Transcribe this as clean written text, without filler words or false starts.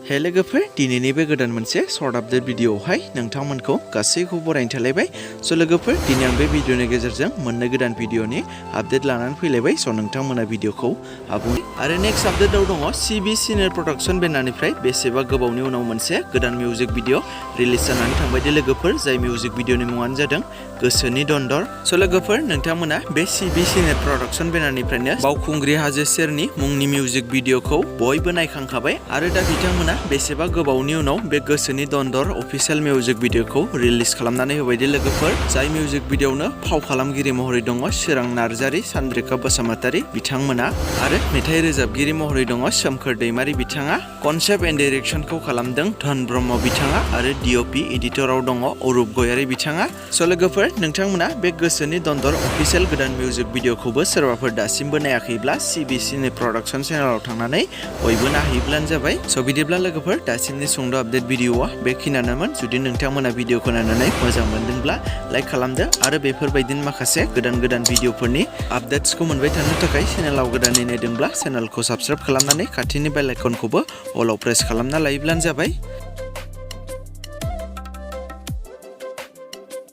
हे लोगोफोर दिनैनि बे गोदान मोनसे सर्ट आपडेट भिडिअआवहाय नोंथांमोनखौ गासैखौबो बरायनो थालायबाय। स' लोगोफोर दिनै आं बे भिडिअनि गेजेरजों मोननै गोदान भिडिअनि आपडेट लानानै फैलायबाय। स' नोंथांमोना भिडिअखौ आबुङै आरो नेक्स्ट आपडेटआव दङ सिबि सिनियर प्रडाक्शन बेनारनिफ्राय बेसेबा गोबावनि उनाव मोनसे गोदान मिउजिक भिडिअ रिलिज जानानै थांबाय दे लोगोफोर, जाय मिउजिक भिडिअनि मुङानो जादों गोसोनि दन्दर। स' लोगोफोर नोंथांमोना बे सिबि सिनियर प्रडाक्शन बेनारनिफ्रायनो बावखुंग्रि हाजो सेरनि मुंनि मिउजिक भिडिअखौ बयबो नायखांखाबाय आरो दा बिथांमोना बेसेबा गोबावनि उनाव बे गोसोनि दन्दर अफिसियेल मिउजिक भिडिअखौ रिलिज खालामनानै होबाय दे लोगोफोर, जाय मिउजिक भिडिअआवनो फाव खालामगिरि महरै दङ सोरां नार्जारि, सान्द्रिका बसुमतारी बिथांमोना आरो मेथाइ रोजाबगिरि महरै दङ सोमखोर दैमारि बिथाङा। कनसेप्ट एन्ड डाइरेक्सनखौ खालामदों धन ब्रह्म बिथाङा आरो डिअपि एडिटराव दङ अरुप गयारि बिथाङा। स' लोगोफोर नोंथांमोना बे गोसोनि दन्दर अफिसियेल गोदान मिउजिक भिडिअखौबो सोरबाफोर दासिमबो नायाखैब्ला सिबिसिनि प्रडाक्शन चेनेलाव थांनानै बयबो नायहैब्लानो जाबाय। स' बिदिब्ला लोगोफोर दासिमनि सुंद' आपडेट भिडिअआ बेखिनियानोमोन। जुदि नोंथांमोना भिडिअखौ नायनानै मोजां मोनदोंब्ला लाइक खालामदो आरो बेफोरबायदिनो माखासे गोदान भिडिअफोरनि आपडेट्सखौ मोनबाय थानो थाखाय चेनेलाव गोदानै नायदोंब्ला चेनेलखौ साबस्क्राइब खालामनानै खाथिनि बेल आइकनखौबो अलाव प्रेस खालामना लायोब्लानो जाबाय।